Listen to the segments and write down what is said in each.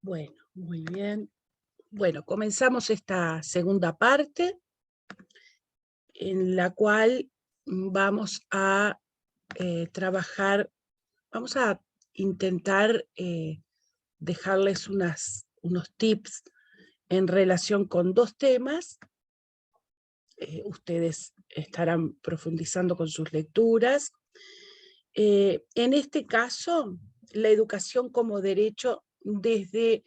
Bueno, muy bien. Bueno, comenzamos esta segunda parte en la cual vamos a trabajar, vamos a intentar dejarles unos tips en relación con dos temas. Ustedes estarán profundizando con sus lecturas. En este caso, la educación como derecho desde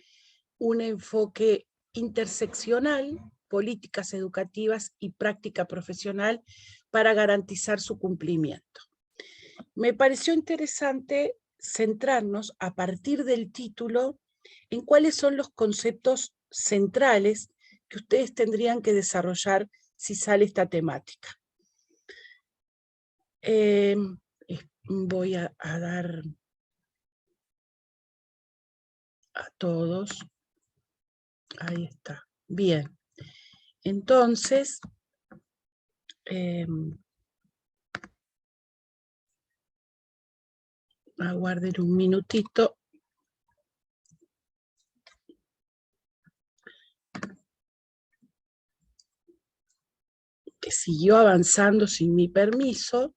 un enfoque interseccional, políticas educativas y práctica profesional para garantizar su cumplimiento. Me pareció interesante centrarnos a partir del título en cuáles son los conceptos centrales que ustedes tendrían que desarrollar si sale esta temática. Voy a dar a todos. Ahí está. Bien. Entonces, aguarden un minutito. Que siguió avanzando sin mi permiso.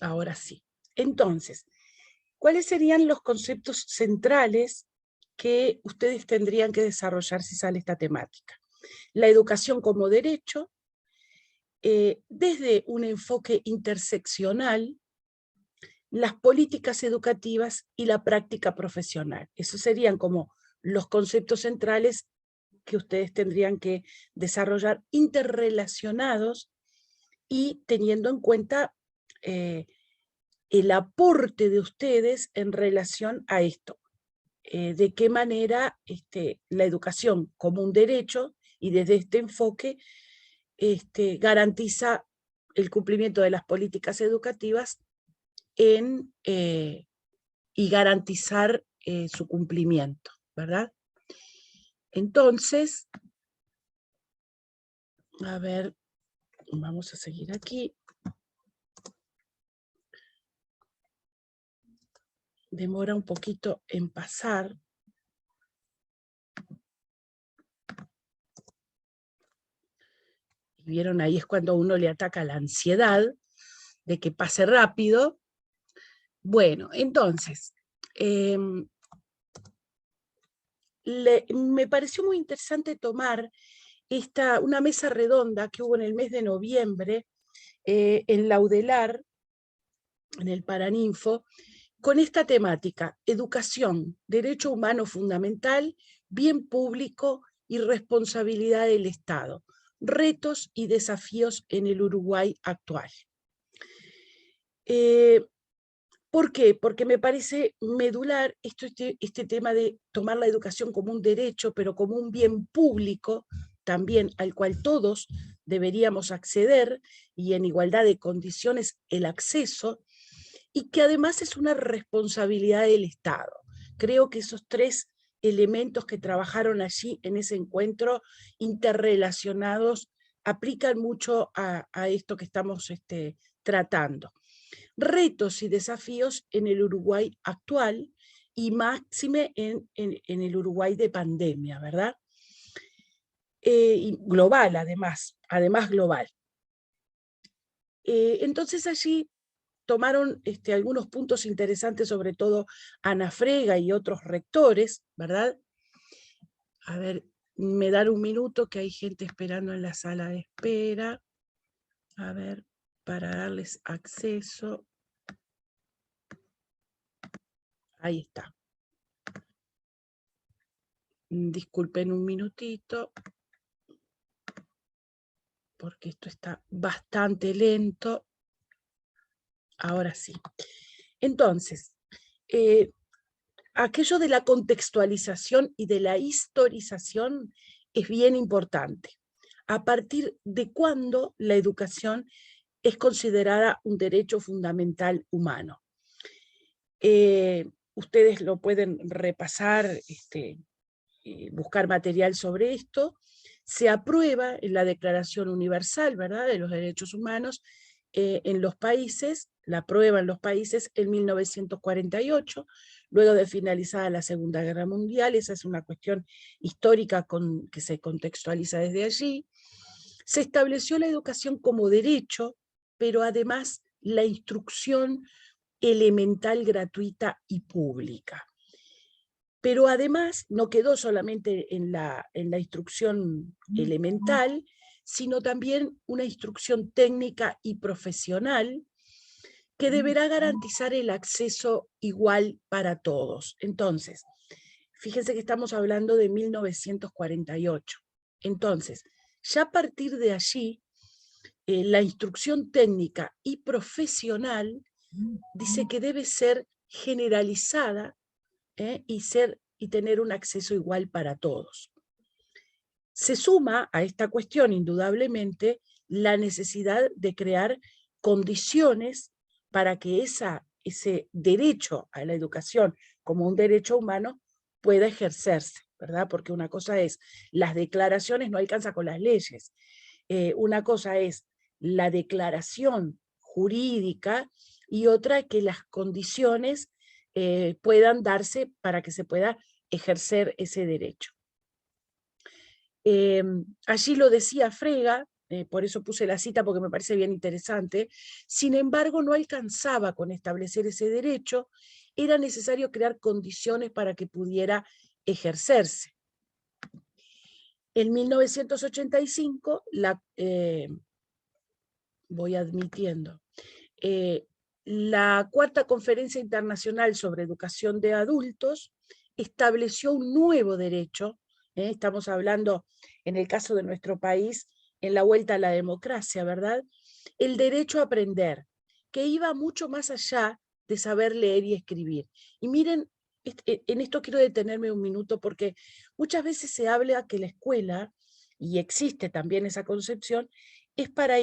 Ahora sí. Entonces, ¿cuáles serían los conceptos centrales que ustedes tendrían que desarrollar si sale esta temática? La educación como derecho, desde un enfoque interseccional, las políticas educativas y la práctica profesional. Esos serían como los conceptos centrales que ustedes tendrían que desarrollar interrelacionados y teniendo en cuenta el aporte de ustedes en relación a esto. De qué manera la educación como un derecho y desde este enfoque garantiza el cumplimiento de las políticas educativas y garantizar su cumplimiento, ¿verdad? Entonces, a ver, vamos a seguir aquí. Demora un poquito en pasar. ¿Vieron? Ahí es cuando uno le ataca la ansiedad de que pase rápido. Bueno, entonces, me pareció muy interesante tomar una mesa redonda que hubo en el mes de noviembre en Laudelar, en el Paraninfo, con esta temática: educación, derecho humano fundamental, bien público y responsabilidad del Estado, retos y desafíos en el Uruguay actual. ¿Por qué? Porque me parece medular este tema de tomar la educación como un derecho, pero como un bien público también al cual todos deberíamos acceder y en igualdad de condiciones el acceso, y que además es una responsabilidad del Estado. Creo que esos tres elementos que trabajaron allí en ese encuentro interrelacionados aplican mucho a esto que estamos tratando. Retos y desafíos en el Uruguay actual y máxime en el Uruguay de pandemia, ¿verdad? Y global además global. Entonces allí tomaron algunos puntos interesantes, sobre todo Ana Frega y otros rectores, ¿verdad? A ver, me dan un minuto que hay gente esperando en la sala de espera. A ver, para darles acceso. Ahí está. Disculpen un minutito, porque esto está bastante lento. Ahora sí. Entonces, aquello de la contextualización y de la historización es bien importante. ¿A partir de cuándo la educación es considerada un derecho fundamental humano? Ustedes lo pueden repasar, buscar material sobre esto. Se aprueba en la Declaración Universal, ¿verdad?, de los Derechos Humanos en los países, la prueba en los países en 1948, luego de finalizada la Segunda Guerra Mundial. Esa es una cuestión histórica que se contextualiza desde allí. Se estableció la educación como derecho, pero además la instrucción elemental, gratuita y pública. Pero además no quedó solamente en la instrucción elemental, sino también una instrucción técnica y profesional que deberá garantizar el acceso igual para todos. Entonces, fíjense que estamos hablando de 1948. Entonces, ya a partir de allí, la instrucción técnica y profesional dice que debe ser generalizada y tener un acceso igual para todos. Se suma a esta cuestión, indudablemente, la necesidad de crear condiciones para que ese derecho a la educación como un derecho humano pueda ejercerse, ¿verdad? Porque una cosa es, las declaraciones no alcanza con las leyes. Una cosa es la declaración jurídica y otra que las condiciones puedan darse para que se pueda ejercer ese derecho. Allí lo decía Frega, por eso puse la cita porque me parece bien interesante. Sin embargo, no alcanzaba con establecer ese derecho, era necesario crear condiciones para que pudiera ejercerse. En 1985, voy admitiendo, la Cuarta Conferencia Internacional sobre Educación de Adultos estableció un nuevo derecho, estamos hablando en el caso de nuestro país, en la vuelta a la democracia, ¿verdad? El derecho a aprender, que iba mucho más allá de saber leer y escribir. Y miren, en esto quiero detenerme un minuto porque muchas veces se habla que la escuela, y existe también esa concepción, es para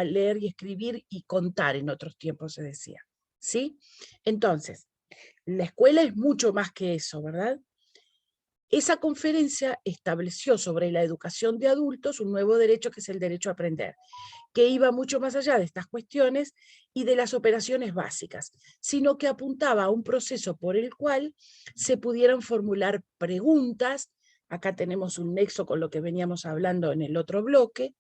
leer y escribir y contar, en otros tiempos se decía, ¿sí? Entonces, la escuela es mucho más que eso, ¿verdad? Esa conferencia estableció sobre la educación de adultos un nuevo derecho que es el derecho a aprender, que iba mucho más allá de estas cuestiones y de las operaciones básicas, sino que apuntaba a un proceso por el cual se pudieran formular preguntas, acá tenemos un nexo con lo que veníamos hablando en el otro bloque,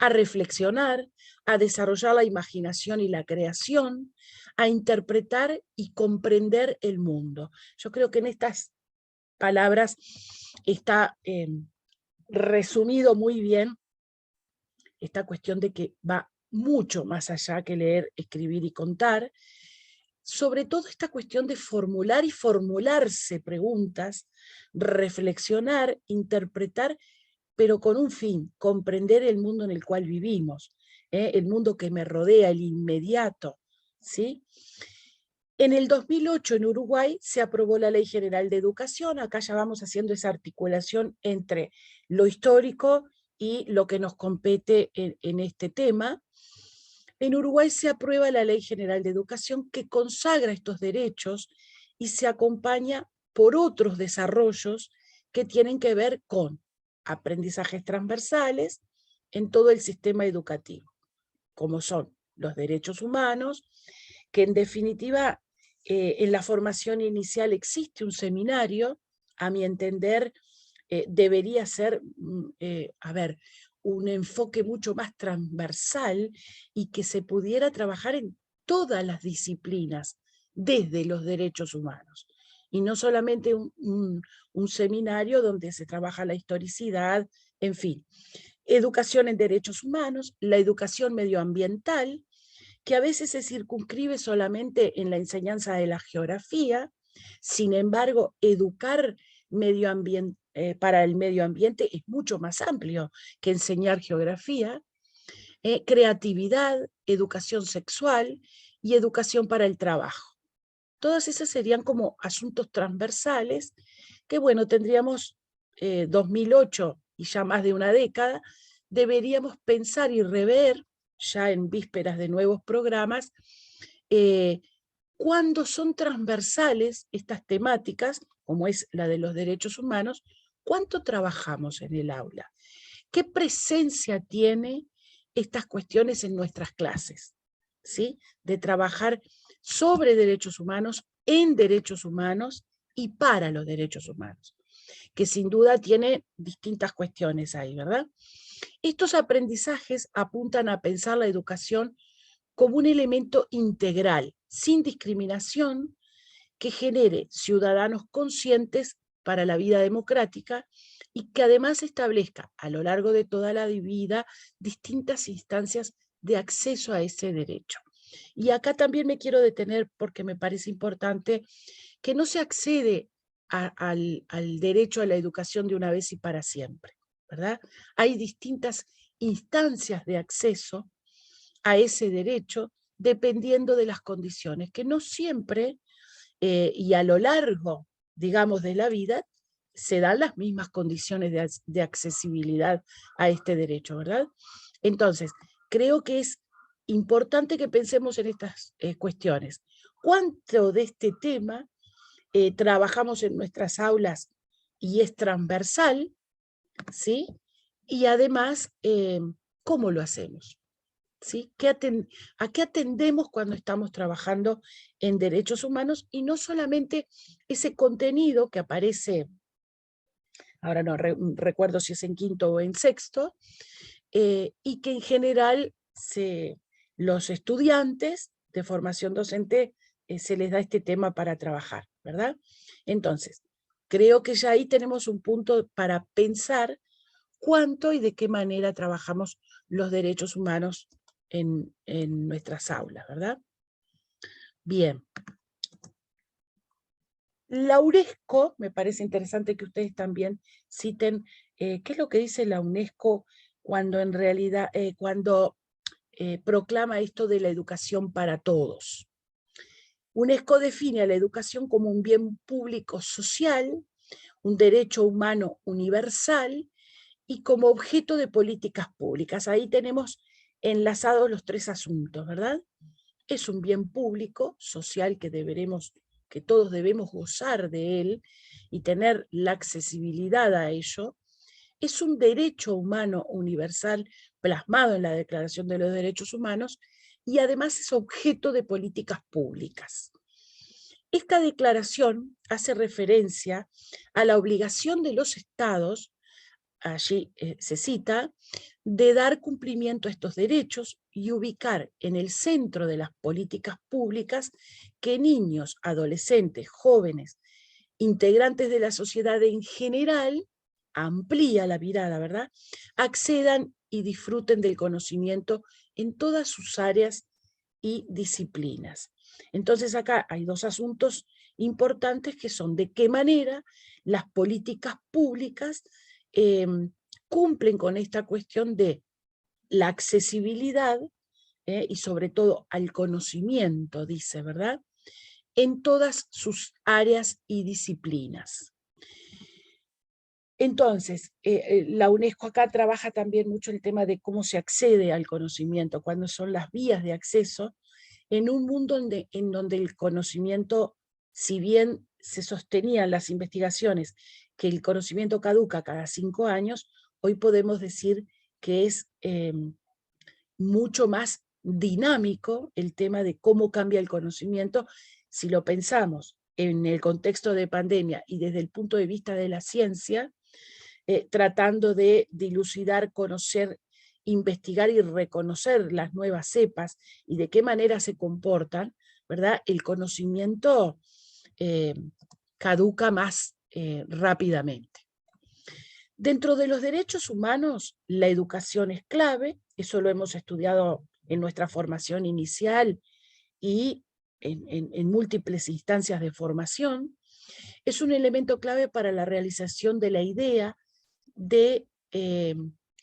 a reflexionar, a desarrollar la imaginación y la creación, a interpretar y comprender el mundo. Yo creo que en estas palabras está resumido muy bien esta cuestión de que va mucho más allá que leer, escribir y contar, sobre todo esta cuestión de formular y formularse preguntas, reflexionar, interpretar, pero con un fin, comprender el mundo en el cual vivimos, el mundo que me rodea, el inmediato, ¿sí? En el 2008 en Uruguay se aprobó la Ley General de Educación, acá ya vamos haciendo esa articulación entre lo histórico y lo que nos compete en este tema. En Uruguay se aprueba la Ley General de Educación que consagra estos derechos y se acompaña por otros desarrollos que tienen que ver con aprendizajes transversales en todo el sistema educativo, como son los derechos humanos, que en definitiva en la formación inicial existe un seminario, a mi entender debería ser, un enfoque mucho más transversal y que se pudiera trabajar en todas las disciplinas desde los derechos humanos. Y no solamente un seminario donde se trabaja la historicidad, en fin. Educación en derechos humanos, la educación medioambiental, que a veces se circunscribe solamente en la enseñanza de la geografía. Sin embargo, educar para el medio ambiente es mucho más amplio que enseñar geografía. Creatividad, educación sexual y educación para el trabajo. Todas esas serían como asuntos transversales que, bueno, tendríamos 2008 y ya más de una década, deberíamos pensar y rever, ya en vísperas de nuevos programas, cuando son transversales estas temáticas, como es la de los derechos humanos, ¿cuánto trabajamos en el aula? ¿Qué presencia tiene estas cuestiones en nuestras clases, ¿sí? De trabajar sobre derechos humanos, en derechos humanos y para los derechos humanos, que sin duda tiene distintas cuestiones ahí, ¿verdad? Estos aprendizajes apuntan a pensar la educación como un elemento integral, sin discriminación, que genere ciudadanos conscientes para la vida democrática y que además establezca a lo largo de toda la vida distintas instancias de acceso a ese derecho. Y acá también me quiero detener porque me parece importante que no se accede al derecho a la educación de una vez y para siempre, ¿verdad? Hay distintas instancias de acceso a ese derecho dependiendo de las condiciones, que no siempre y a lo largo, digamos, de la vida, se dan las mismas condiciones de accesibilidad a este derecho, ¿verdad? Entonces, creo que es importante que pensemos en estas cuestiones. ¿Cuánto de este tema trabajamos en nuestras aulas y es transversal, ¿sí? Y además, ¿cómo lo hacemos? ¿Sí? ¿A qué atendemos cuando estamos trabajando en derechos humanos? Y no solamente ese contenido que aparece, ahora no recuerdo si es en quinto o en sexto, y que en general los estudiantes de formación docente se les da este tema para trabajar, ¿verdad? Entonces, creo que ya ahí tenemos un punto para pensar cuánto y de qué manera trabajamos los derechos humanos en nuestras aulas, ¿verdad? Bien. La UNESCO, me parece interesante que ustedes también citen qué es lo que dice la UNESCO cuando en realidad, proclama esto de la educación para todos. UNESCO define a la educación como un bien público social, un derecho humano universal y como objeto de políticas públicas. Ahí tenemos enlazados los tres asuntos, ¿verdad? Es un bien público, social, que todos debemos gozar de él y tener la accesibilidad a ello. Es un derecho humano universal plasmado en la Declaración de los Derechos Humanos y además es objeto de políticas públicas. Esta declaración hace referencia a la obligación de los estados, allí se cita, de dar cumplimiento a estos derechos y ubicar en el centro de las políticas públicas que niños, adolescentes, jóvenes, integrantes de la sociedad en general, amplía la mirada, ¿verdad?, accedan y disfruten del conocimiento en todas sus áreas y disciplinas. Entonces acá hay dos asuntos importantes que son de qué manera las políticas públicas cumplen con esta cuestión de la accesibilidad y sobre todo al conocimiento, dice, ¿verdad?, en todas sus áreas y disciplinas. Entonces, la UNESCO acá trabaja también mucho el tema de cómo se accede al conocimiento, cuáles son las vías de acceso en un mundo en donde el conocimiento, si bien se sostenían las investigaciones que el conocimiento caduca cada 5 años, hoy podemos decir que es mucho más dinámico el tema de cómo cambia el conocimiento si lo pensamos en el contexto de pandemia y desde el punto de vista de la ciencia, tratando de dilucidar, conocer, investigar y reconocer las nuevas cepas y de qué manera se comportan, ¿verdad? El conocimiento caduca más rápidamente. Dentro de los derechos humanos, la educación es clave, eso lo hemos estudiado en nuestra formación inicial y en múltiples instancias de formación. Es un elemento clave para la realización de la idea de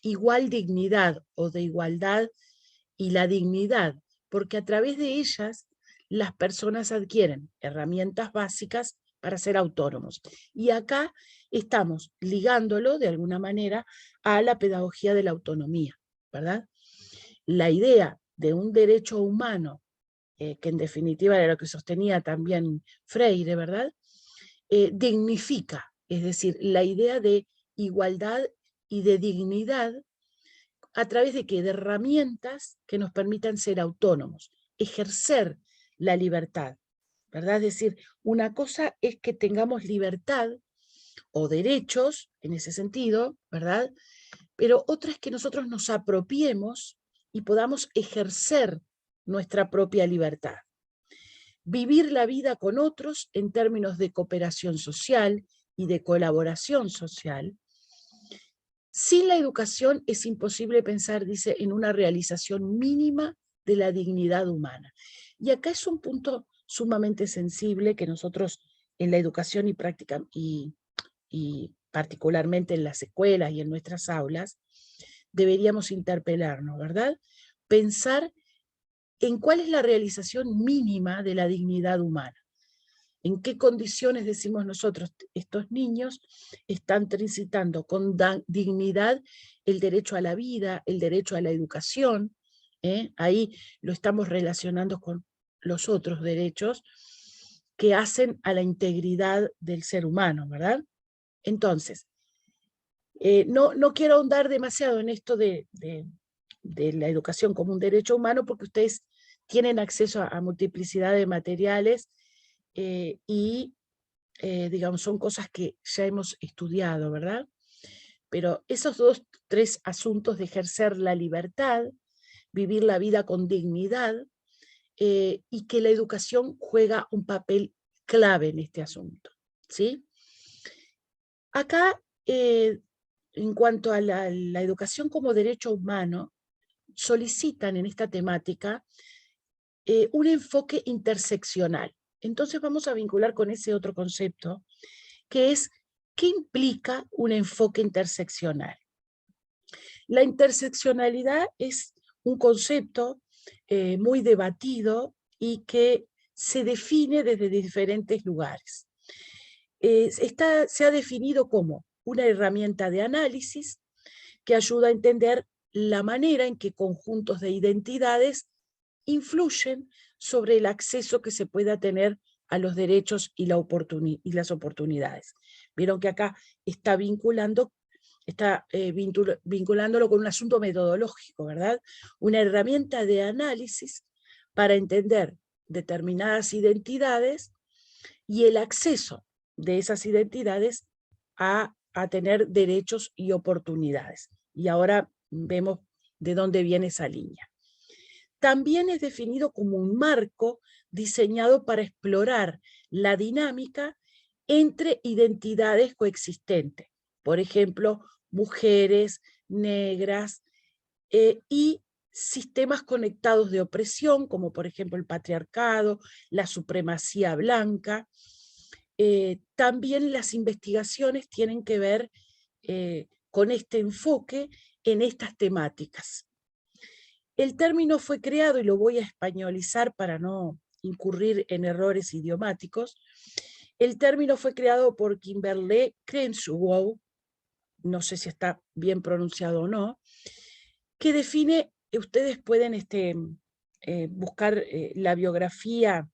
igual dignidad o de igualdad y la dignidad, porque a través de ellas las personas adquieren herramientas básicas para ser autónomos. Y acá estamos ligándolo de alguna manera a la pedagogía de la autonomía, ¿verdad? La idea de un derecho humano, que en definitiva era lo que sostenía también Freire, ¿verdad?, dignifica, es decir, la idea de igualdad y de dignidad ¿A través de qué? De herramientas que nos permitan ser autónomos, ejercer la libertad, ¿verdad? Es decir, una cosa es que tengamos libertad o derechos en ese sentido, ¿verdad? Pero otra es que nosotros nos apropiemos y podamos ejercer nuestra propia libertad. Vivir la vida con otros en términos de cooperación social y de colaboración social. Sin la educación es imposible pensar, dice, en una realización mínima de la dignidad humana. Y acá es un punto sumamente sensible que nosotros en la educación y particularmente en las escuelas y en nuestras aulas, deberíamos interpelarnos, ¿verdad? Pensar en cuál es la realización mínima de la dignidad humana. ¿En qué condiciones, decimos nosotros, estos niños están transitando con dignidad el derecho a la vida, el derecho a la educación? Ahí lo estamos relacionando con los otros derechos que hacen a la integridad del ser humano, ¿verdad? Entonces, no quiero ahondar demasiado en esto de la educación como un derecho humano, porque ustedes tienen acceso a multiplicidad de materiales digamos, son cosas que ya hemos estudiado, ¿verdad? Pero esos tres asuntos de ejercer la libertad, vivir la vida con dignidad, y que la educación juega un papel clave en este asunto, ¿sí? Acá, en cuanto a la educación como derecho humano, solicitan en esta temática un enfoque interseccional. Entonces vamos a vincular con ese otro concepto, que es, ¿qué implica un enfoque interseccional? La interseccionalidad es un concepto muy debatido y que se define desde diferentes lugares. Se ha definido como una herramienta de análisis que ayuda a entender la manera en que conjuntos de identidades influyen sobre el acceso que se pueda tener a los derechos y las oportunidades. Vieron que acá está vinculándolo con un asunto metodológico, ¿verdad? Una herramienta de análisis para entender determinadas identidades y el acceso de esas identidades a tener derechos y oportunidades. Y ahora vemos de dónde viene esa línea. También es definido como un marco diseñado para explorar la dinámica entre identidades coexistentes, por ejemplo, mujeres, negras, y sistemas conectados de opresión, como por ejemplo el patriarcado, la supremacía blanca. También las investigaciones tienen que ver con este enfoque en estas temáticas. El término fue creado, y lo voy a españolizar para no incurrir en errores idiomáticos, el término fue creado por Kimberlé Crenshaw, no sé si está bien pronunciado o no, que define, ustedes pueden buscar la biografía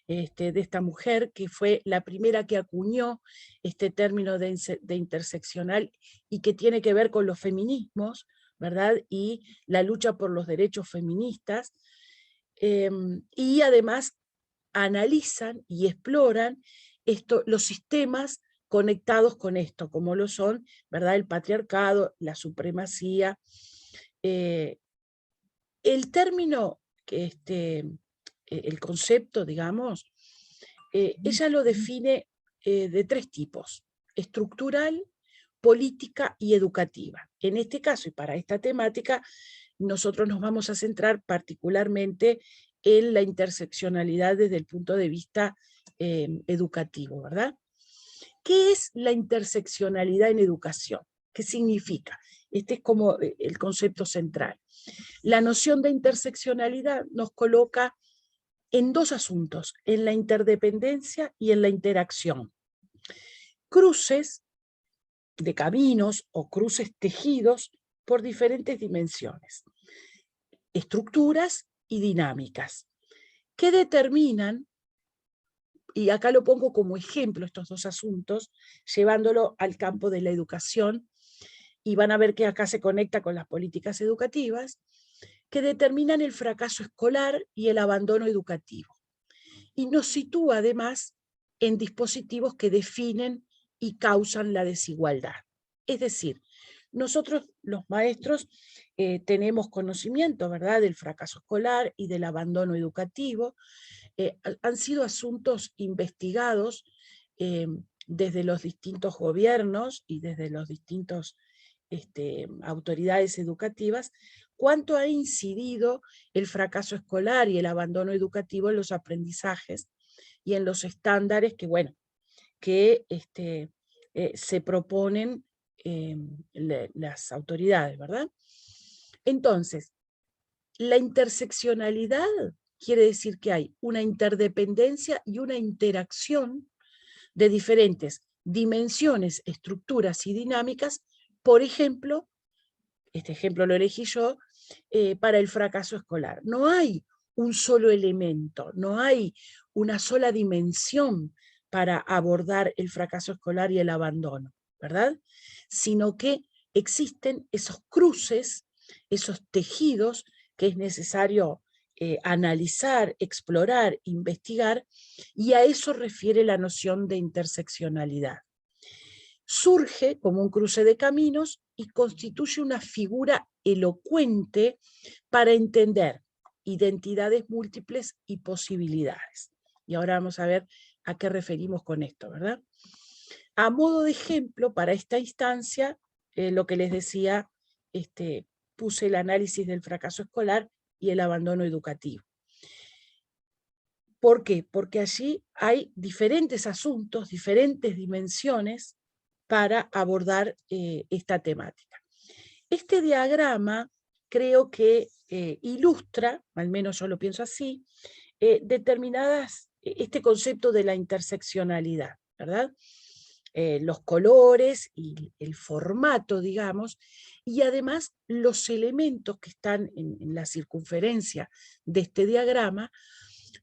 de esta mujer, que fue la primera que acuñó este término de interseccional y que tiene que ver con los feminismos, ¿verdad? Y la lucha por los derechos feministas, y además analizan y exploran los sistemas conectados con esto, como lo son, ¿verdad? El patriarcado, la supremacía. El término, el concepto, digamos, ella lo define de tres tipos: estructural, política y educativa. En este caso, y para esta temática, nosotros nos vamos a centrar particularmente en la interseccionalidad desde el punto de vista educativo, ¿verdad? ¿Qué es la interseccionalidad en educación? ¿Qué significa? Este es como el concepto central. La noción de interseccionalidad nos coloca en dos asuntos: en la interdependencia y en la interacción. Cruces de caminos o cruces tejidos por diferentes dimensiones, estructuras y dinámicas, que determinan, y acá lo pongo como ejemplo estos dos asuntos, llevándolo al campo de la educación, y van a ver que acá se conecta con las políticas educativas, que determinan el fracaso escolar y el abandono educativo. Y nos sitúa además en dispositivos que definen y causan la desigualdad. Es decir, nosotros los maestros tenemos conocimiento, ¿verdad?, del fracaso escolar y del abandono educativo. Han sido asuntos investigados desde los distintos gobiernos y desde los distintos autoridades educativas, cuánto ha incidido el fracaso escolar y el abandono educativo en los aprendizajes y en los estándares que, bueno, que se proponen las autoridades, ¿verdad? Entonces, la interseccionalidad quiere decir que hay una interdependencia y una interacción de diferentes dimensiones, estructuras y dinámicas. Por ejemplo, este ejemplo lo elegí yo, para el fracaso escolar. No hay un solo elemento, no hay una sola dimensión para abordar el fracaso escolar y el abandono, ¿verdad? Sino que existen esos cruces, esos tejidos que es necesario analizar, explorar, investigar, y a eso refiere la noción de interseccionalidad. Surge como un cruce de caminos y constituye una figura elocuente para entender identidades múltiples y posibilidades. Y ahora vamos a ver a qué referimos con esto, ¿verdad? A modo de ejemplo, para esta instancia, lo que les decía, puse el análisis del fracaso escolar y el abandono educativo. ¿Por qué? Porque allí hay diferentes asuntos, diferentes dimensiones para abordar esta temática. Este diagrama creo que ilustra, al menos yo lo pienso así, este concepto de la interseccionalidad, ¿verdad? Los colores y el formato, digamos, y además los elementos que están en la circunferencia de este diagrama,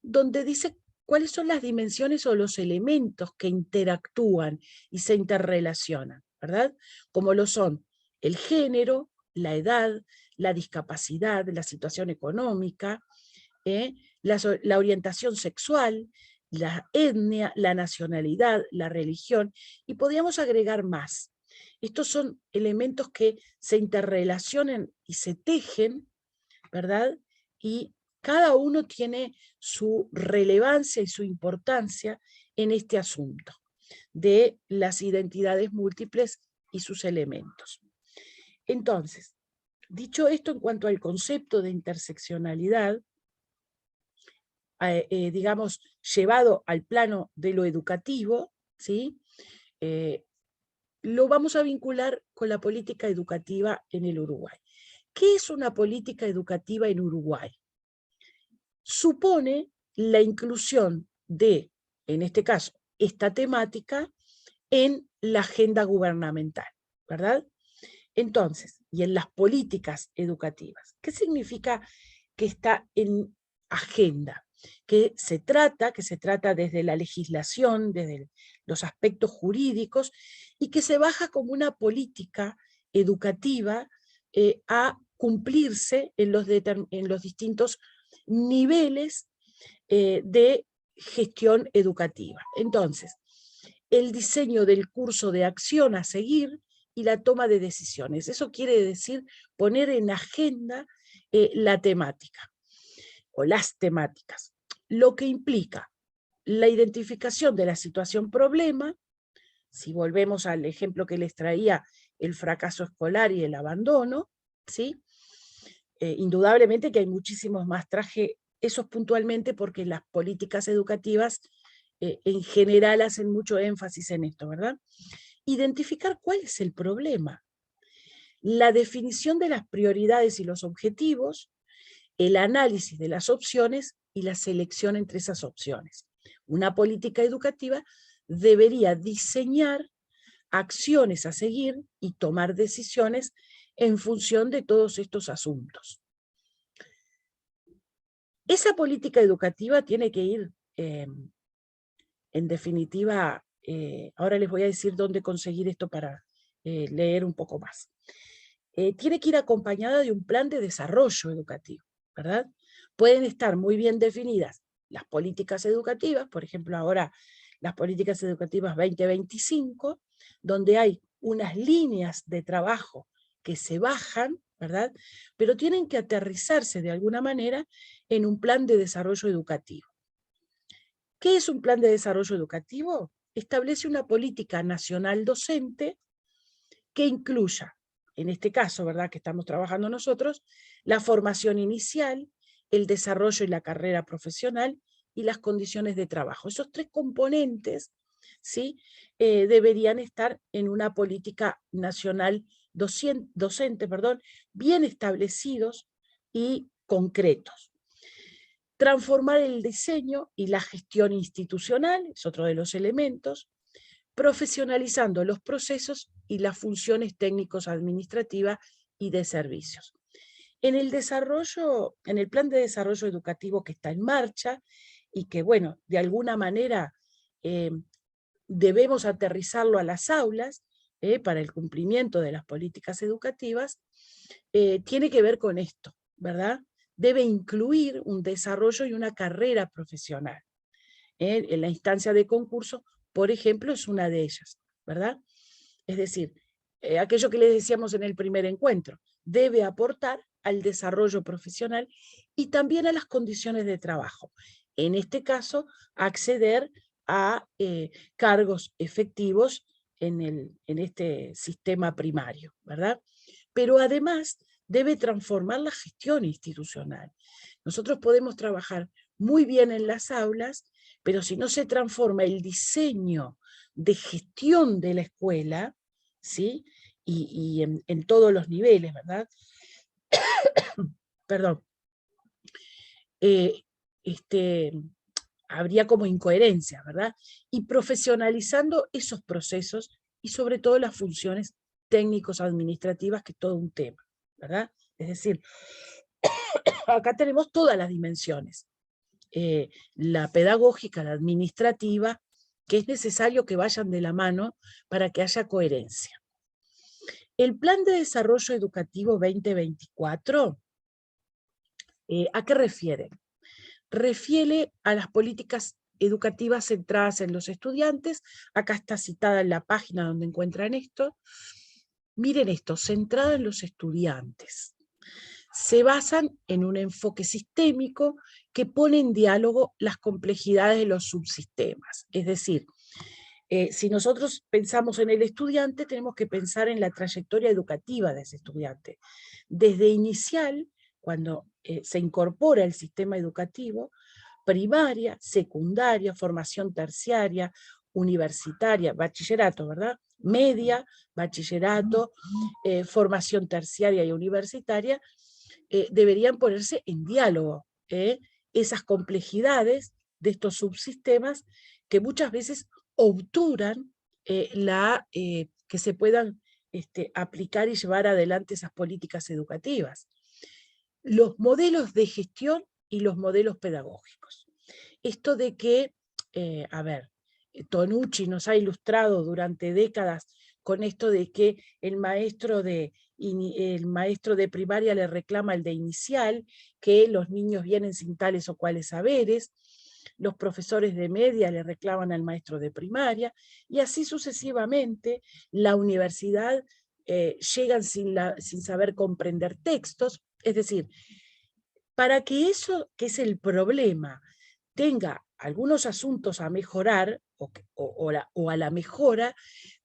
donde dice cuáles son las dimensiones o los elementos que interactúan y se interrelacionan, ¿verdad? Como lo son el género, la edad, la discapacidad, la situación económica, la orientación sexual, la etnia, la nacionalidad, la religión, y podríamos agregar más. Estos son elementos que se interrelacionan y se tejen, ¿verdad? Y cada uno tiene su relevancia y su importancia en este asunto de las identidades múltiples y sus elementos. Entonces, dicho esto en cuanto al concepto de interseccionalidad, digamos, llevado al plano de lo educativo, ¿sí? Lo vamos a vincular con la política educativa en el Uruguay. ¿Qué es una política educativa en Uruguay? Supone la inclusión de, en este caso, esta temática en la agenda gubernamental, ¿verdad? Entonces, y en las políticas educativas. ¿Qué significa que está en agenda? Que se trata desde la legislación, desde los aspectos jurídicos, y que se baja como una política educativa a cumplirse en los distintos niveles de gestión educativa. Entonces, el diseño del curso de acción a seguir y la toma de decisiones. Eso quiere decir poner en agenda la temática o las temáticas, lo que implica la identificación de la situación problema. Si volvemos al ejemplo que les traía, el fracaso escolar y el abandono, ¿sí? Indudablemente que hay muchísimos más, traje esos puntualmente porque las políticas educativas en general hacen mucho énfasis en esto, ¿verdad? Identificar cuál es el problema, la definición de las prioridades y los objetivos, el análisis de las opciones y la selección entre esas opciones. Una política educativa debería diseñar acciones a seguir y tomar decisiones en función de todos estos asuntos. Esa política educativa tiene que ir, en definitiva, ahora les voy a decir dónde conseguir esto para leer un poco más. Tiene que ir acompañada de un plan de desarrollo educativo, ¿verdad? Pueden estar muy bien definidas las políticas educativas, por ejemplo ahora las políticas educativas 2025, donde hay unas líneas de trabajo que se bajan, ¿verdad? Pero tienen que aterrizarse de alguna manera en un plan de desarrollo educativo. ¿Qué es un plan de desarrollo educativo? Establece una política nacional docente que incluya, en este caso, ¿verdad?, que estamos trabajando nosotros, la formación inicial, el desarrollo y la carrera profesional y las condiciones de trabajo. Esos tres componentes, ¿sí?, deberían estar en una política nacional docente, bien establecidos y concretos. Transformar el diseño y la gestión institucional, es otro de los elementos, profesionalizando los procesos y las funciones técnicos administrativas y de servicios. En el plan de desarrollo educativo que está en marcha y que, bueno, de alguna manera debemos aterrizarlo a las aulas para el cumplimiento de las políticas educativas, tiene que ver con esto, ¿verdad? Debe incluir un desarrollo y una carrera profesional. En la instancia de concurso, por ejemplo, es una de ellas, ¿verdad? Es decir, aquello que les decíamos en el primer encuentro, debe aportar al desarrollo profesional y también a las condiciones de trabajo. En este caso, acceder a cargos efectivos en este sistema primario, ¿verdad? Pero además debe transformar la gestión institucional. Nosotros podemos trabajar muy bien en las aulas, pero si no se transforma el diseño de gestión de la escuela, ¿sí?, y en todos los niveles, ¿verdad? Perdón. Habría como incoherencia, ¿verdad? Y profesionalizando esos procesos y sobre todo las funciones técnicos administrativas, que es todo un tema, ¿verdad? Es decir, acá tenemos todas las dimensiones. La pedagógica, la administrativa, que es necesario que vayan de la mano para que haya coherencia. El Plan de Desarrollo Educativo 2024, ¿a qué refiere? Refiere a las políticas educativas centradas en los estudiantes. Acá está citada en la página donde encuentran esto. Miren esto, centrado en los estudiantes. Se basan en un enfoque sistémico que pone en diálogo las complejidades de los subsistemas. Es decir, si nosotros pensamos en el estudiante, tenemos que pensar en la trayectoria educativa de ese estudiante. Desde inicial, cuando se incorpora el sistema educativo, primaria, secundaria, formación terciaria, universitaria, bachillerato, ¿verdad? Media, bachillerato, formación terciaria y universitaria, deberían ponerse en diálogo esas complejidades de estos subsistemas que muchas veces obturan que se puedan aplicar y llevar adelante esas políticas educativas. Los modelos de gestión y los modelos pedagógicos. Esto de que, Tonucci nos ha ilustrado durante décadas con esto de que el maestro de primaria le reclama el de inicial, que los niños vienen sin tales o cuales saberes, los profesores de media le reclaman al maestro de primaria, y así sucesivamente. La universidad llegan sin saber comprender textos. Es decir, para que eso, que es el problema, tenga algunos asuntos a mejorar o a la mejora,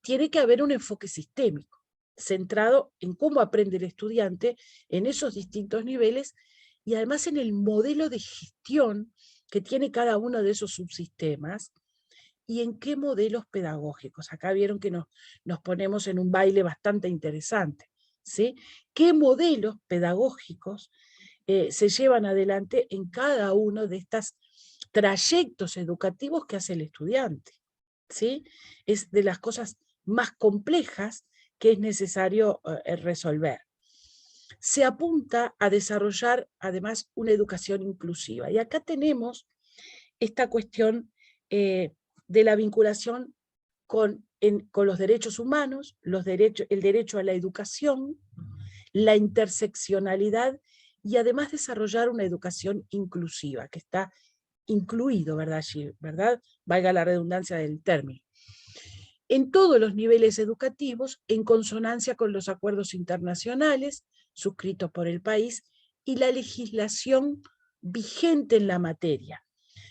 tiene que haber un enfoque sistémico, centrado en cómo aprende el estudiante en esos distintos niveles y además en el modelo de gestión que tiene cada uno de esos subsistemas y en qué modelos pedagógicos. Acá vieron que nos ponemos en un baile bastante interesante, ¿sí? ¿Qué modelos pedagógicos se llevan adelante en cada uno de estos trayectos educativos que hace el estudiante? ¿Sí? Es de las cosas más complejas que es necesario resolver. Se apunta a desarrollar además una educación inclusiva. Y acá tenemos esta cuestión de la vinculación con los derechos humanos, el derecho a la educación, la interseccionalidad y además desarrollar una educación inclusiva, que está incluido, ¿verdad? Allí, ¿verdad? Valga la redundancia del término. En todos los niveles educativos, en consonancia con los acuerdos internacionales suscritos por el país y la legislación vigente en la materia,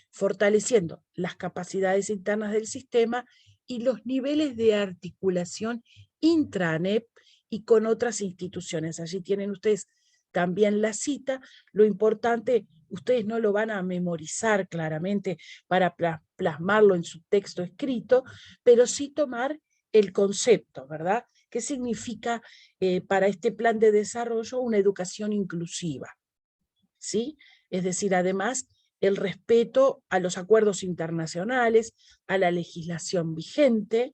fortaleciendo las capacidades internas del sistema y los niveles de articulación intra-ANEP y con otras instituciones. Allí tienen ustedes también la cita. Lo importante, ustedes no lo van a memorizar claramente para plasmarlo en su texto escrito, pero sí tomar el concepto, ¿verdad? ¿Qué significa para este plan de desarrollo una educación inclusiva? ¿Sí? Es decir, además, el respeto a los acuerdos internacionales, a la legislación vigente,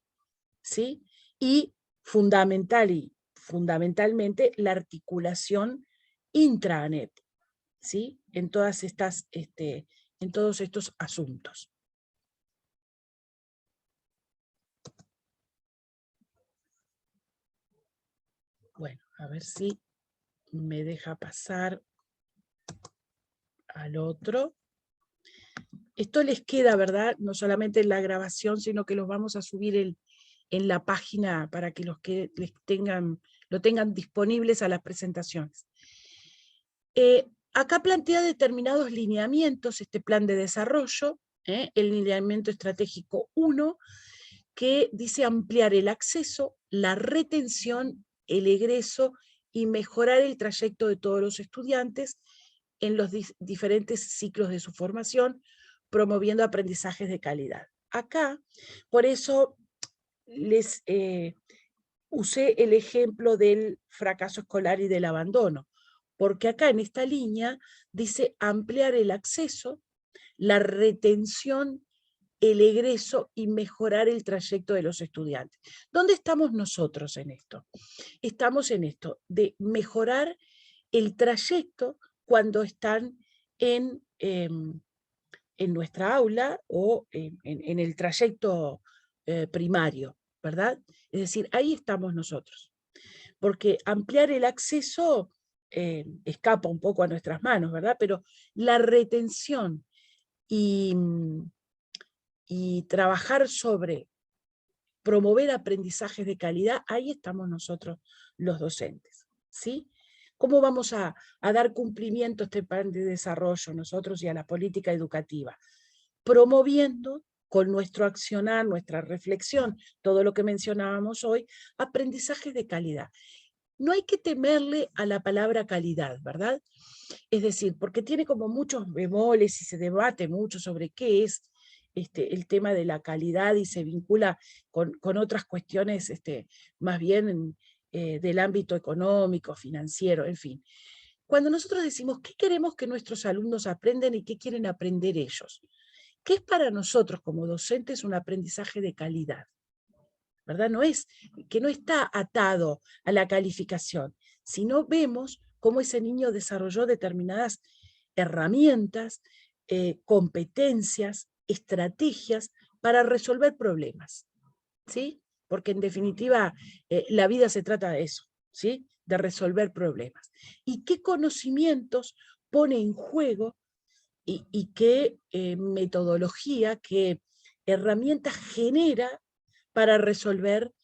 ¿sí? Y fundamentalmente la articulación intra-ANEP, ¿sí? En todos estos asuntos. Bueno, a ver si me deja pasar al otro. Esto les queda, ¿verdad? No solamente en la grabación, sino que los vamos a subir en la página para que los que lo tengan disponibles a las presentaciones. Acá plantea determinados lineamientos este plan de desarrollo, el lineamiento estratégico 1, que dice ampliar el acceso, la retención, el egreso y mejorar el trayecto de todos los estudiantes en los diferentes ciclos de su formación, promoviendo aprendizajes de calidad. Acá, por eso les usé el ejemplo del fracaso escolar y del abandono, porque acá en esta línea dice ampliar el acceso, la retención, el egreso y mejorar el trayecto de los estudiantes. ¿Dónde estamos nosotros en esto? Estamos en esto, de mejorar el trayecto cuando están en nuestra aula o en el trayecto primario, ¿verdad? Es decir, ahí estamos nosotros. Porque ampliar el acceso escapa un poco a nuestras manos, ¿verdad? Pero la retención y trabajar sobre promover aprendizajes de calidad, ahí estamos nosotros los docentes, ¿sí? ¿Cómo vamos a dar cumplimiento a este plan de desarrollo nosotros y a la política educativa? Promoviendo con nuestro accionar, nuestra reflexión, todo lo que mencionábamos hoy, aprendizajes de calidad. No hay que temerle a la palabra calidad, ¿verdad? Es decir, porque tiene como muchos bemoles y se debate mucho sobre qué es el tema de la calidad y se vincula con otras cuestiones más bien del ámbito económico, financiero, en fin. Cuando nosotros decimos qué queremos que nuestros alumnos aprendan y qué quieren aprender ellos, ¿qué es para nosotros como docentes un aprendizaje de calidad? ¿Verdad? Que no está atado a la calificación, sino vemos cómo ese niño desarrolló determinadas herramientas, competencias, estrategias para resolver problemas, ¿sí? Porque en definitiva la vida se trata de eso, ¿sí? De resolver problemas. ¿Y qué conocimientos pone en juego y qué metodología, qué herramientas genera para resolver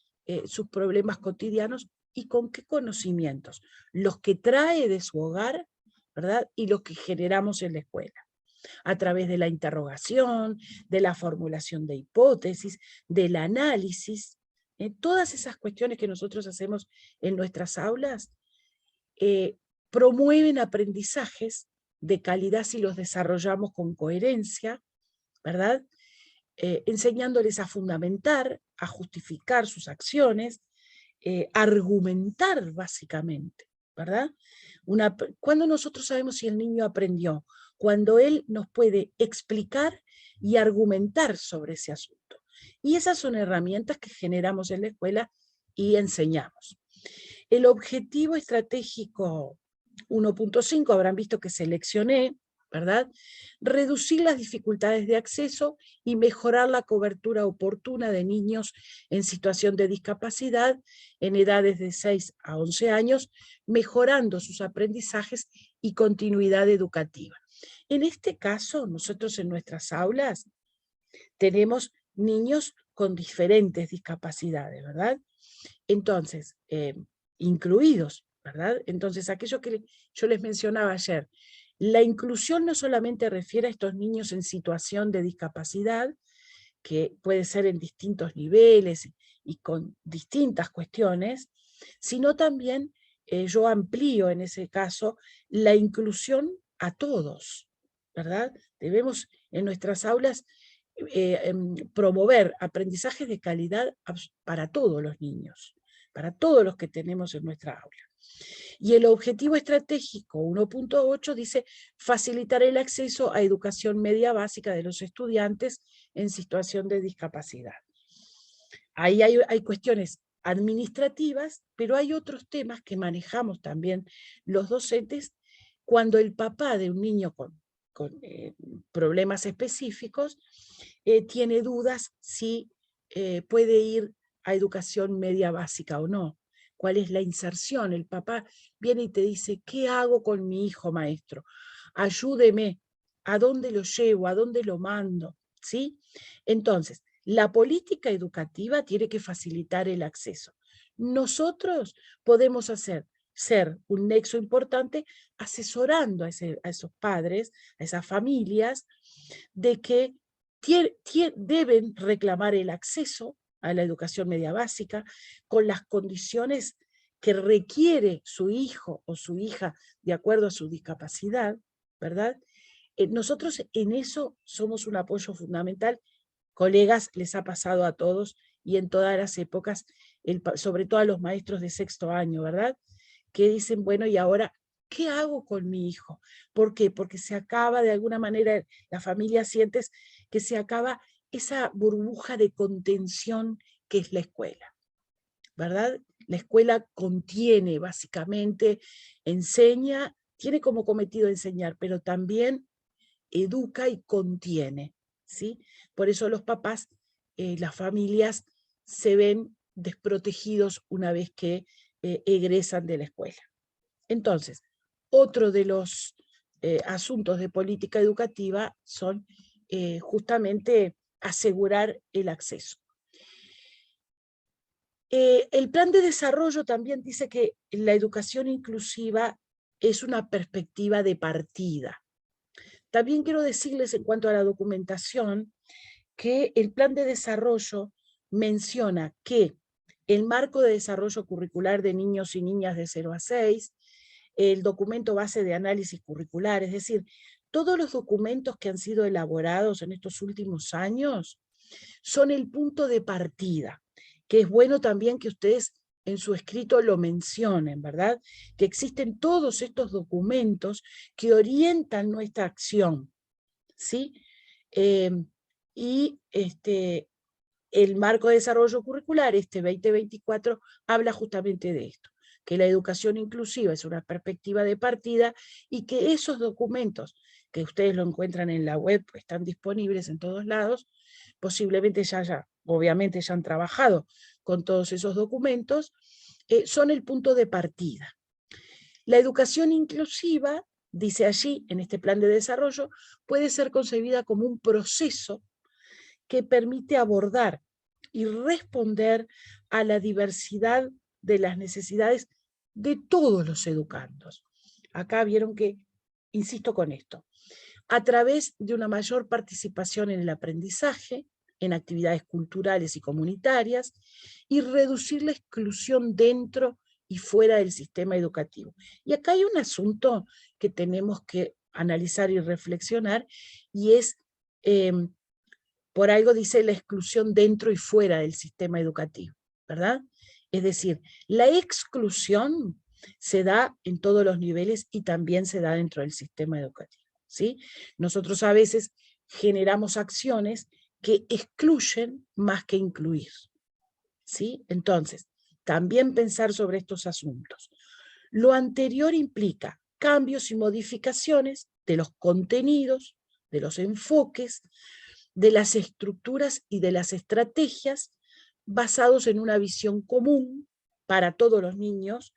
sus problemas cotidianos y con qué conocimientos? Los que trae de su hogar, ¿verdad? Y los que generamos en la escuela, a través de la interrogación, de la formulación de hipótesis, del análisis, todas esas cuestiones que nosotros hacemos en nuestras aulas promueven aprendizajes de calidad si los desarrollamos con coherencia, ¿verdad? Enseñándoles a fundamentar, a justificar sus acciones, argumentar básicamente, ¿verdad? Cuando nosotros sabemos si el niño aprendió, cuando él nos puede explicar y argumentar sobre ese asunto. Y esas son herramientas que generamos en la escuela y enseñamos. El objetivo estratégico 1.5, habrán visto que seleccioné, ¿verdad? Reducir las dificultades de acceso y mejorar la cobertura oportuna de niños en situación de discapacidad en edades de 6 a 11 años, mejorando sus aprendizajes y continuidad educativa. En este caso, nosotros en nuestras aulas tenemos niños con diferentes discapacidades, ¿verdad? Entonces, incluidos, ¿verdad? Entonces, aquello que yo les mencionaba ayer, la inclusión no solamente refiere a estos niños en situación de discapacidad, que puede ser en distintos niveles y con distintas cuestiones, sino también yo amplío en ese caso la inclusión a todos, ¿verdad? Debemos en nuestras aulas promover aprendizajes de calidad para todos los niños, para todos los que tenemos en nuestra aula. Y el objetivo estratégico 1.8 dice facilitar el acceso a educación media básica de los estudiantes en situación de discapacidad. Ahí hay cuestiones administrativas, pero hay otros temas que manejamos también los docentes cuando el papá de un niño con problemas específicos tiene dudas si puede ir a educación media básica o no. ¿Cuál es la inserción? El papá viene y te dice, ¿qué hago con mi hijo, maestro? Ayúdeme, ¿a dónde lo llevo? ¿A dónde lo mando? ¿Sí? Entonces, la política educativa tiene que facilitar el acceso. Nosotros podemos ser un nexo importante asesorando a esos padres, a esas familias, de que deben reclamar el acceso a la educación media básica con las condiciones que requiere su hijo o su hija de acuerdo a su discapacidad, ¿verdad? Nosotros en eso somos un apoyo fundamental. Colegas, les ha pasado a todos y en todas las épocas, sobre todo a los maestros de sexto año, ¿verdad? Que dicen, bueno, y ahora, ¿qué hago con mi hijo? ¿Por qué? Porque se acaba de alguna manera, la familia siente que se acaba esa burbuja de contención que es la escuela, ¿verdad? La escuela contiene básicamente, enseña, tiene como cometido enseñar, pero también educa y contiene, ¿sí? Por eso los papás, las familias se ven desprotegidos una vez que egresan de la escuela. Entonces, otro de los asuntos de política educativa son justamente asegurar el acceso. El plan de desarrollo también dice que la educación inclusiva es una perspectiva de partida. También quiero decirles en cuanto a la documentación que el plan de desarrollo menciona que el marco de desarrollo curricular de niños y niñas de 0 a 6, el documento base de análisis curricular, es decir, todos los documentos que han sido elaborados en estos últimos años son el punto de partida, que es bueno también que ustedes en su escrito lo mencionen, ¿verdad? Que existen todos estos documentos que orientan nuestra acción, ¿sí? Y el marco de desarrollo curricular, 2024, habla justamente de esto, que la educación inclusiva es una perspectiva de partida y que esos documentos, que ustedes lo encuentran en la web, están disponibles en todos lados, posiblemente obviamente ya han trabajado con todos esos documentos, son el punto de partida. La educación inclusiva, dice allí, en este plan de desarrollo, puede ser concebida como un proceso que permite abordar y responder a la diversidad de las necesidades de todos los educandos. Acá vieron que, insisto con esto, a través de una mayor participación en el aprendizaje, en actividades culturales y comunitarias, y reducir la exclusión dentro y fuera del sistema educativo. Y acá hay un asunto que tenemos que analizar y reflexionar, y es, por algo dice la exclusión dentro y fuera del sistema educativo, ¿verdad? Es decir, la exclusión se da en todos los niveles y también se da dentro del sistema educativo, ¿sí? Nosotros a veces generamos acciones que excluyen más que incluir, ¿sí? Entonces, también pensar sobre estos asuntos. Lo anterior implica cambios y modificaciones de los contenidos, de los enfoques, de las estructuras y de las estrategias basados en una visión común para todos los niños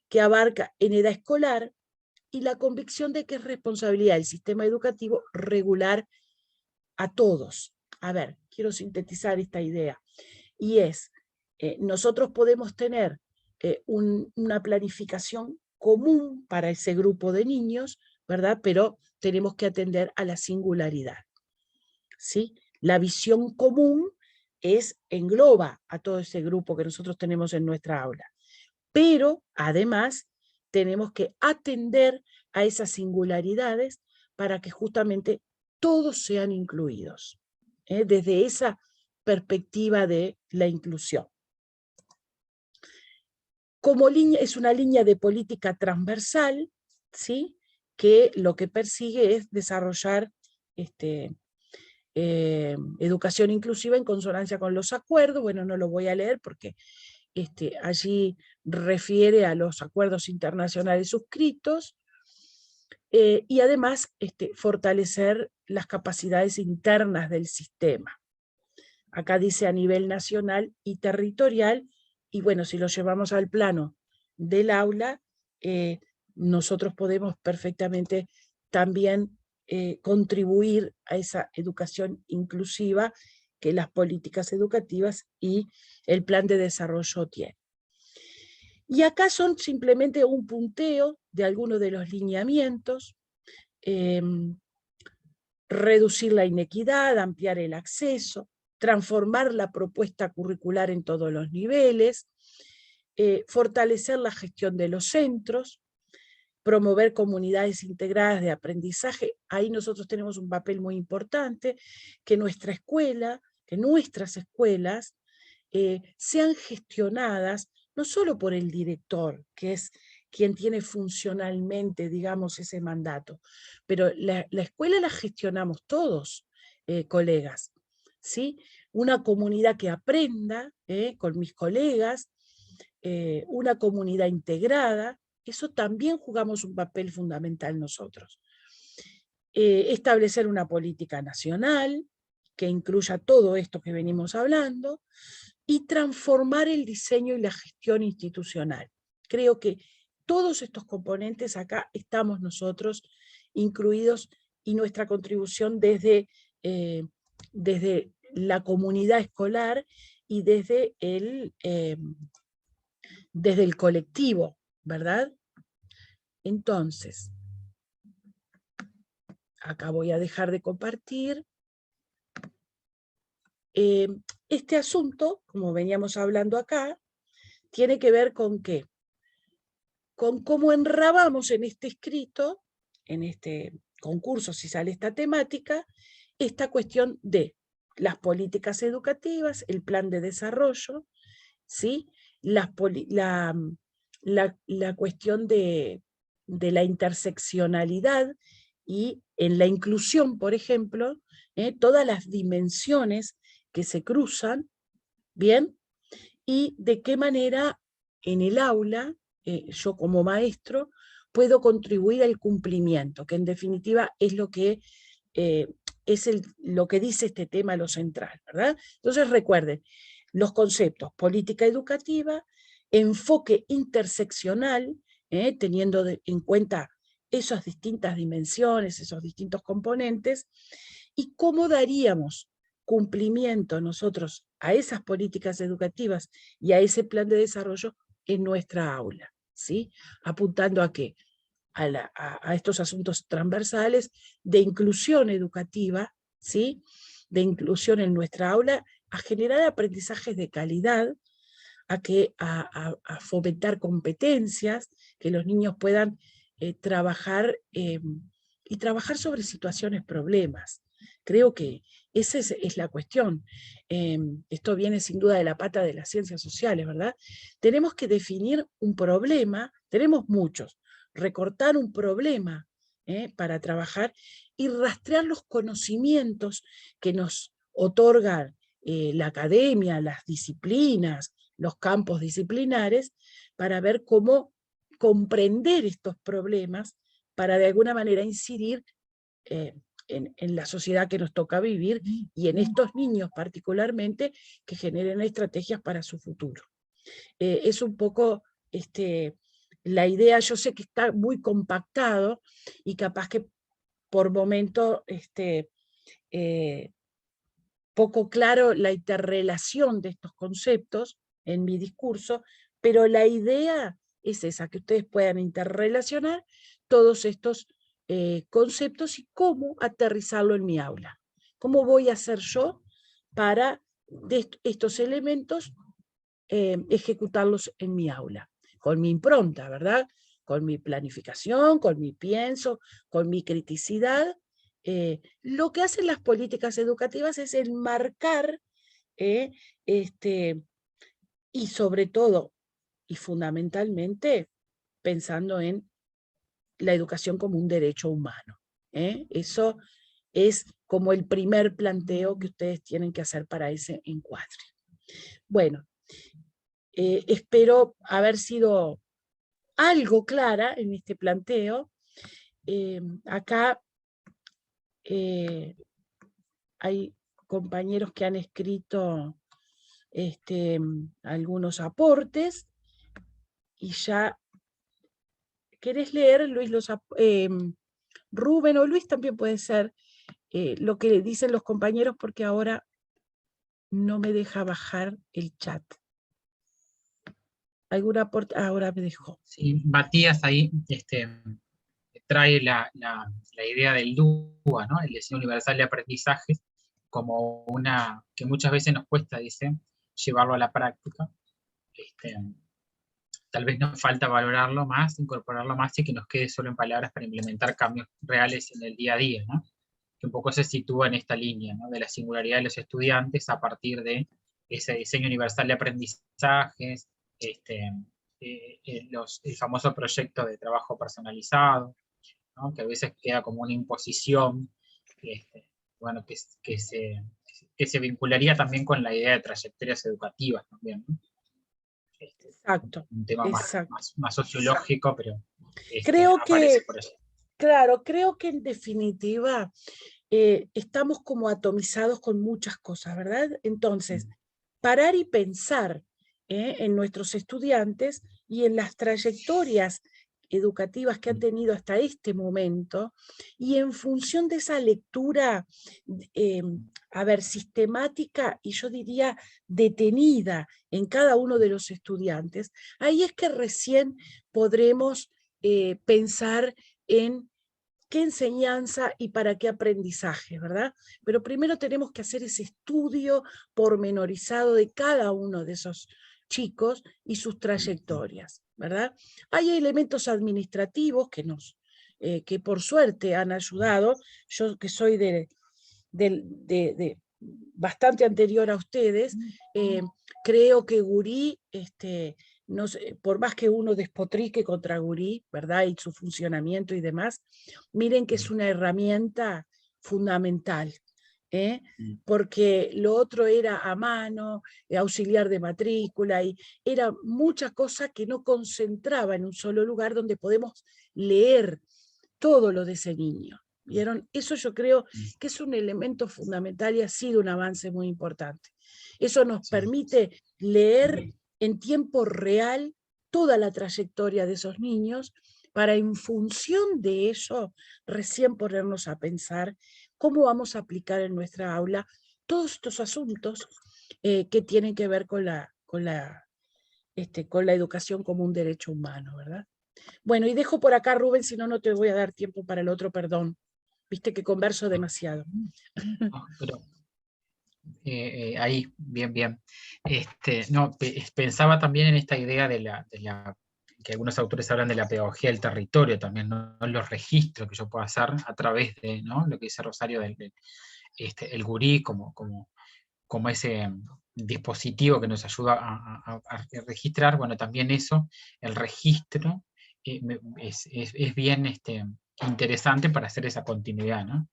que abarca en edad escolar y la convicción de que es responsabilidad del sistema educativo regular a todos. A ver, quiero sintetizar esta idea. Y es, nosotros podemos tener una planificación común para ese grupo de niños, ¿verdad? Pero tenemos que atender a la singularidad, ¿sí? La visión común engloba a todo ese grupo que nosotros tenemos en nuestra aula. Pero, además, tenemos que atender a esas singularidades para que justamente todos sean incluidos, desde esa perspectiva de la inclusión. Como línea, es una línea de política transversal, ¿sí? Que lo que persigue es desarrollar educación inclusiva en consonancia con los acuerdos. Bueno, no lo voy a leer porque allí refiere a los acuerdos internacionales suscritos, y además fortalecer las capacidades internas del sistema. Acá dice a nivel nacional y territorial, y bueno, si lo llevamos al plano del aula, nosotros podemos perfectamente también contribuir a esa educación inclusiva que las políticas educativas y el plan de desarrollo tienen. Y acá son simplemente un punteo de algunos de los lineamientos: reducir la inequidad, ampliar el acceso, transformar la propuesta curricular en todos los niveles, fortalecer la gestión de los centros, promover comunidades integradas de aprendizaje. Ahí nosotros tenemos un papel muy importante, que nuestra escuela, que nuestras escuelas sean gestionadas no solo por el director, que es quien tiene funcionalmente, digamos, ese mandato, pero la escuela la gestionamos todos, colegas, ¿sí? Una comunidad que aprenda con mis colegas, una comunidad integrada, eso también jugamos un papel fundamental nosotros. Establecer una política nacional que incluya todo esto que venimos hablando, y transformar el diseño y la gestión institucional. Creo que todos estos componentes acá estamos nosotros incluidos, y nuestra contribución desde la comunidad escolar y desde el colectivo, ¿verdad? Entonces, acá voy a dejar de compartir. Este asunto, como veníamos hablando acá, tiene que ver con qué, con cómo enrabamos en este escrito, en este concurso, si sale esta temática, esta cuestión de las políticas educativas, el plan de desarrollo, ¿sí? la cuestión de la interseccionalidad y en la inclusión, por ejemplo, todas las dimensiones que se cruzan, ¿bien? Y de qué manera en el aula, yo como maestro, puedo contribuir al cumplimiento, que en definitiva es lo que lo que dice este tema, lo central, ¿verdad? Entonces recuerden, los conceptos: política educativa, enfoque interseccional, teniendo en cuenta esas distintas dimensiones, esos distintos componentes, y cómo daríamos cumplimiento nosotros a esas políticas educativas y a ese plan de desarrollo en nuestra aula, ¿sí? Apuntando a qué, a estos asuntos transversales de inclusión educativa, ¿sí? De inclusión en nuestra aula, a generar aprendizajes de calidad, a fomentar competencias, que los niños puedan trabajar y trabajar sobre situaciones, problemas. Creo que esa es la cuestión. Esto viene sin duda de la pata de las ciencias sociales, ¿verdad? Tenemos que definir un problema, tenemos muchos, recortar un problema para trabajar y rastrear los conocimientos que nos otorgan la academia, las disciplinas, los campos disciplinares, para ver cómo comprender estos problemas para de alguna manera incidir en la sociedad que nos toca vivir y en estos niños particularmente que generen estrategias para su futuro. Es un poco la idea. Yo sé que está muy compactado y capaz que por momentos poco claro la interrelación de estos conceptos en mi discurso, pero la idea es esa, que ustedes puedan interrelacionar todos estos conceptos y cómo aterrizarlo en mi aula. ¿Cómo voy a hacer yo para de estos elementos ejecutarlos en mi aula? Con mi impronta, ¿verdad? Con mi planificación, con mi pienso, con mi criticidad. Lo que hacen las políticas educativas es enmarcar y sobre todo y fundamentalmente pensando en la educación como un derecho humano. Eso es como el primer planteo que ustedes tienen que hacer para ese encuadre. Bueno, espero haber sido algo clara en este planteo. Acá hay compañeros que han escrito algunos aportes y ya. ¿Querés leer, Luis, Rubén o Luis también puede ser, lo que dicen los compañeros, porque ahora no me deja bajar el chat? ¿Algún aporte? Ahora me dejó. Sí, Matías ahí trae la idea del DUA, ¿no? El diseño universal de aprendizaje, como una que muchas veces nos cuesta, dice, llevarlo a la práctica. Tal vez nos falta valorarlo más, incorporarlo más y que nos quede solo en palabras para implementar cambios reales en el día a día, ¿no? Que un poco se sitúa en esta línea, ¿no? De la singularidad de los estudiantes a partir de ese diseño universal de aprendizajes, el famoso proyecto de trabajo personalizado, ¿no? Que a veces queda como una imposición, bueno, que se vincularía también con la idea de trayectorias educativas también, ¿no? Exacto. Un tema Exacto. más sociológico, pero creo aparece que, por eso. claro, creo que en definitiva estamos como atomizados con muchas cosas, ¿verdad? Entonces, parar y pensar en nuestros estudiantes y en las trayectorias educativas que han tenido hasta este momento, y en función de esa lectura, sistemática y yo diría detenida en cada uno de los estudiantes, ahí es que recién podremos pensar en qué enseñanza y para qué aprendizaje, ¿verdad? Pero primero tenemos que hacer ese estudio pormenorizado de cada uno de esos chicos y sus trayectorias, ¿verdad? Hay elementos administrativos que por suerte han ayudado. Yo que soy de bastante anterior a ustedes, creo que Gurí, no sé, por más que uno despotrique contra Gurí, ¿verdad? Y su funcionamiento y demás, miren que es una herramienta fundamental, porque lo otro era a mano, auxiliar de matrícula, y era mucha cosa que no concentraba en un solo lugar donde podemos leer todo lo de ese niño. ¿Vieron? Eso yo creo que es un elemento fundamental y ha sido un avance muy importante. Eso nos permite leer en tiempo real toda la trayectoria de esos niños para, en función de eso, recién ponernos a pensar cómo vamos a aplicar en nuestra aula todos estos asuntos que tienen que ver con la educación como un derecho humano, ¿verdad? Bueno, y dejo por acá, Rubén, si no, no te voy a dar tiempo para el otro, perdón. Viste que converso demasiado. Pero, ahí, bien. Pensaba también en esta idea que algunos autores hablan de la pedagogía del territorio también, ¿no? Los registros que yo puedo hacer a través de, ¿no? Lo que dice Rosario el gurí como ese dispositivo que nos ayuda a registrar. Bueno, también eso, el registro, es bien interesante para hacer esa continuidad, ¿no?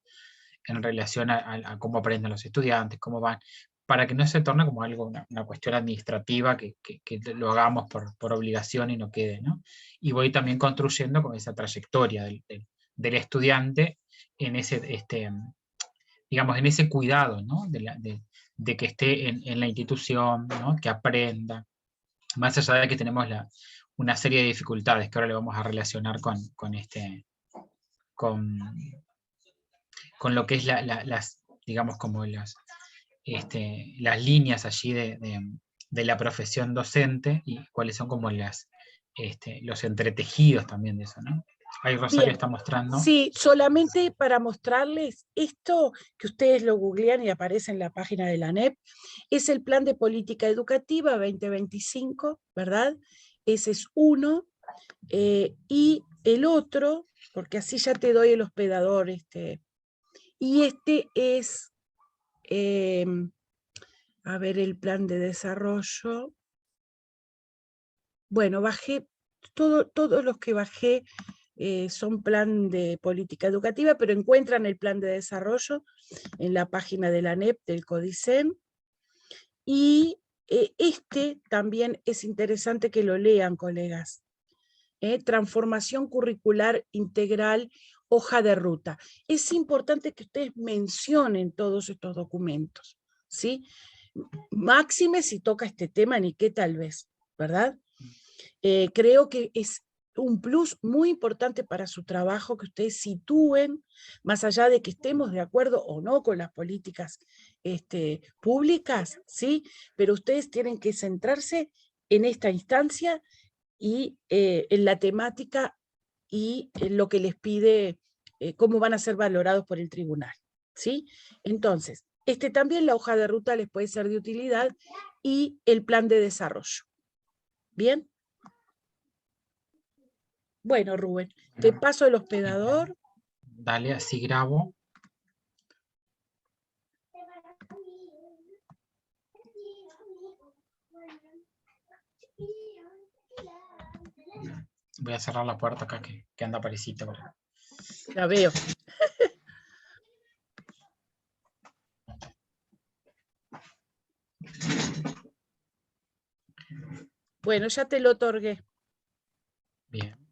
En relación a cómo aprenden los estudiantes, cómo van, para que no se torne como algo, una cuestión administrativa que lo hagamos por obligación y no quede, ¿no? Y voy también construyendo con esa trayectoria del estudiante en ese, digamos, en ese cuidado, ¿no? de que esté en la institución, ¿no? Que aprenda, más allá de que tenemos una serie de dificultades que ahora le vamos a relacionar con lo que es las, digamos, como las líneas allí de la profesión docente y cuáles son como los entretejidos también de eso, ¿no? Ahí Rosario Bien, está mostrando. sí, solamente para mostrarles esto, que ustedes lo googlean y aparece en la página de la ANEP, es el Plan de Política Educativa 2025, ¿verdad? Ese es uno, y el otro, porque así ya te doy el hospedador, y este es, a ver, el plan de desarrollo. Bueno, bajé, todos los que bajé son plan de política educativa, pero encuentran el plan de desarrollo en la página de la ANEP, del CODICEN. Y este también es interesante que lo lean, colegas. Transformación curricular integral, hoja de ruta. Es importante que ustedes mencionen todos estos documentos, ¿sí? Máxime si toca este tema, ni qué tal vez, ¿verdad? Creo que es un plus muy importante para su trabajo que ustedes sitúen, más allá de que estemos de acuerdo o no con las políticas públicas, ¿sí? Pero ustedes tienen que centrarse en esta instancia y en la temática y en lo que les pide, cómo van a ser valorados por el tribunal, ¿sí? Entonces, también la hoja de ruta les puede ser de utilidad y el plan de desarrollo. ¿Bien? Bueno, Rubén, te paso el hospedador. Dale, así grabo. Voy a cerrar la puerta acá que anda parecita. La veo. Bueno, ya te lo otorgué. Bien.